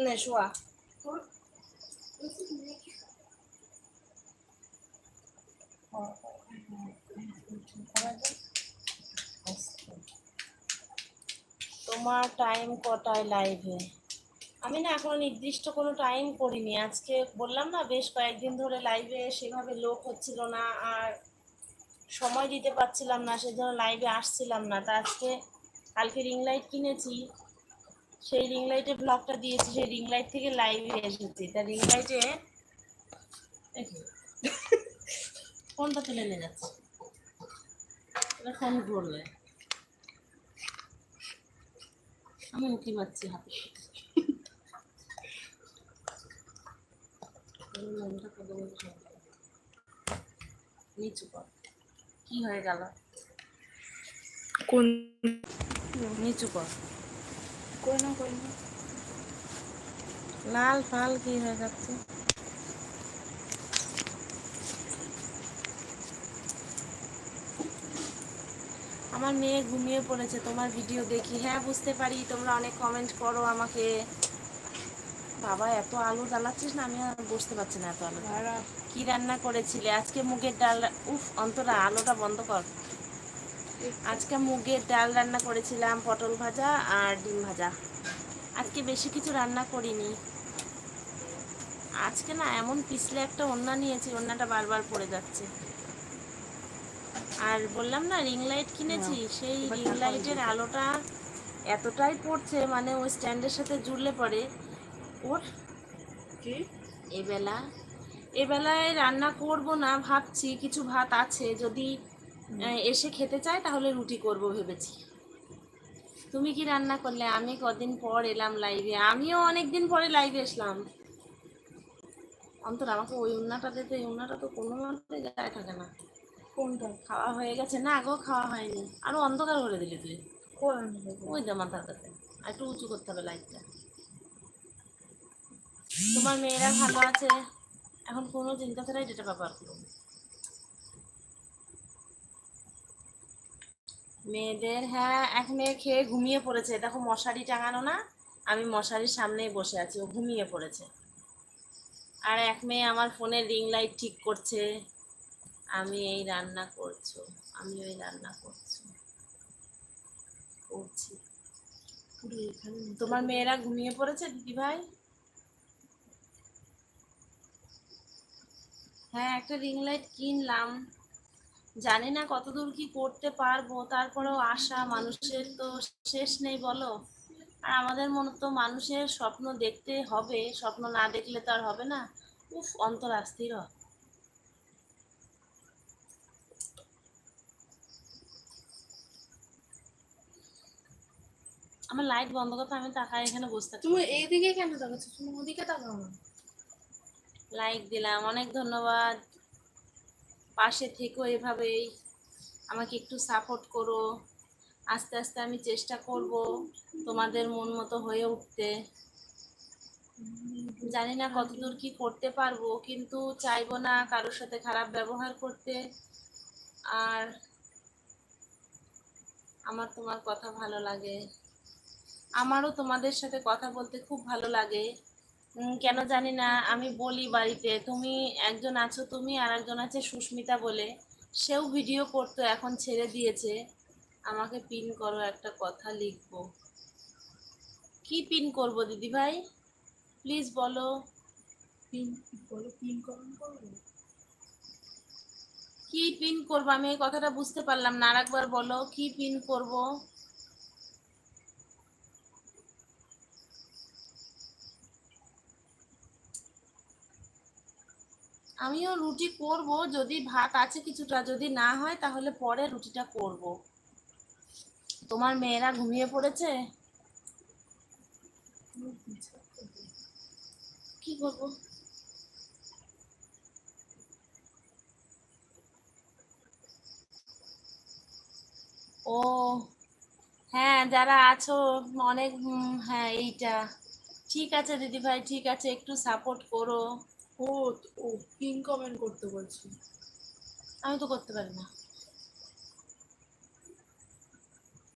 নে শোয়া। তোমার টাইম কটায় লাইভে? আমি না এখনো নির্দিষ্ট কোনো টাইম করিনি। আজকে বললাম না বেশ কয়েকদিন ধরে লাইভে সেভাবে লোক হচ্ছিল না, আর সময় দিতে পারছিলাম না, সেজন্য লাইভে আসছিলাম না। তা আজকে কালকে রিং লাইট কিনেছি, সেই রিং লাইটের ব্লগটা দিয়েছি, সেই রিং লাইট থেকে লাইভে এসেছি। তা রিং লাইটে ফোনটা তুলে নিয়ে যাচ্ছে, এটা ফোন ঘুরলে আমি উঁকি মারছি হাতে। নিচু কর, কি হয়ে গেল? কোন নিচু কর, কই না লাল ফাল কি হয়ে যাচ্ছে? আমার মেয়ে ঘুমিয়ে পড়েছে, তোমার ভিডিও দেখি। হ্যাঁ বুঝতে পারি, তোমরা অনেক কমেন্ট করো আমাকে। বাবা এত আলু জ্বালাচ্ছিস না, আমি আর বুঝতে পারছি না এত আলু। কি রান্না করেছিলে আজকে? মুগের ডাল। উফ অন্তরা আলুটা বন্ধ কর। আজকে মুগের ডাল রান্না করেছিলাম, পটল ভাজা আর ডিম ভাজা। আজকে বেশি কিছু রান্না করিনি। আজকে না এমন পিছলে একটা ওড়না নিয়েছি, ওড়নাটা বারবার পড়ে যাচ্ছে। আর বললাম না রিং লাইট কিনেছি, সেই রিং লাইটের আলোটা এতটাই পড়ছে, মানে ওই স্ট্যান্ডের সাথে জুড়লে পরে ওর কি এবেলায় রান্না করব না ভাবছি। কিছু ভাত আছে, যদি এসে খেতে চায় তাহলে রুটি করব ভেবেছি। তুমি কি রান্না করলে? আমি কদিন পর এলাম লাইভে, আমিও অনেকদিন পরে লাইভে আসলাম। অন্তর আমাকে ওই উন্নাটা দিতে, এই উন্নাটা তো কোনো মতে গায়ে থাকে না। কোনটা? খাওয়া হয়ে গেছে? না গো খাওয়া হয়নি, আরো অন্ধকার করে দিলি তুই। ওই যে মাথার কাছে আর একটু উঁচু করতে হবে লাইটটা। তোমার মেয়েরা ভালো আছে? এখন কোনো চিন্তা ছাড়াই ডেটা ব্যবহার করো। মেয়েদের, হ্যাঁ এক মেয়ে খেয়ে ঘুমিয়ে পড়েছে, দেখো মশারি টাঙানো না, আমি মশারির সামনেই বসে আছি, ও ঘুমিয়ে পড়েছে। আর এক মেয়ে আমার ফোনের রিং লাইট ঠিক করছে। আমি এই রান্না করছো, আমি ওই রান্না করছি। তোমার মেয়েরা ঘুমিয়ে পড়েছে দিদি ভাই? হ্যাঁ একটা রিং লাইট কিনলাম, জানি না কতদূর কি করতে পারবো, তারপরেও আশা মানুষের তো শেষ নেই বলো। আর আমাদের মনে তো মানুষের স্বপ্ন দেখতে হবে, স্বপ্ন না দেখলে তো আর হবে না। উফ অন্তর অস্থির হয়। আমার লাইট বন্ধ করতে, আমি তাকাই এখানে বসে থাকি। তুমি এইদিকে কেন তাকাচ্ছ? তুমি ওদিকে তাকাও না। লাইক দিলাম, অনেক ধন্যবাদ। পাশে থেকো এভাবেই, আমাকে একটু সাপোর্ট করো। আস্তে আস্তে আমি চেষ্টা করব তোমাদের মন মতো হয়ে উঠতে। জানি না কতদূর কি করতে পারবো, কিন্তু চাইবো না কারোর সাথে খারাপ ব্যবহার করতে। আর আমার তোমার কথা ভালো লাগে, আমারও তোমাদের সাথে কথা বলতে খুব ভালো লাগে। কেন জানি না, আমি বলি বাড়িতে, তুমি একজন আছো, তুমি আর একজন আছে সুস্মিতা বলে, সেও ভিডিও করতো, এখন ছেড়ে দিয়েছে। আমাকে পিন করো, একটা কথা লিখবো। কি পিন করব দিদি ভাই, প্লিজ বলো। পিন বলো, পিন করুন করবো। কি পিন করবো? আমি এই কথাটা বুঝতে পারলাম না, আরেকবার বলো কি পিন করব। আমিও রুটি করব, যদি ভাত আছে কিছুটা, যদি না হয় তাহলে পরে রুটিটা করব। তোমার মেয়েরা ঘুমিয়ে পড়েছে? কি করব? ও হ্যাঁ যারা আছো অনেক, হ্যাঁ এইটা ঠিক আছে দিদি ভাই, ঠিক আছে, একটু সাপোর্ট করো। ও ও পিন কমেন্ট করতে বলছি। আমি তো করতে পারি না।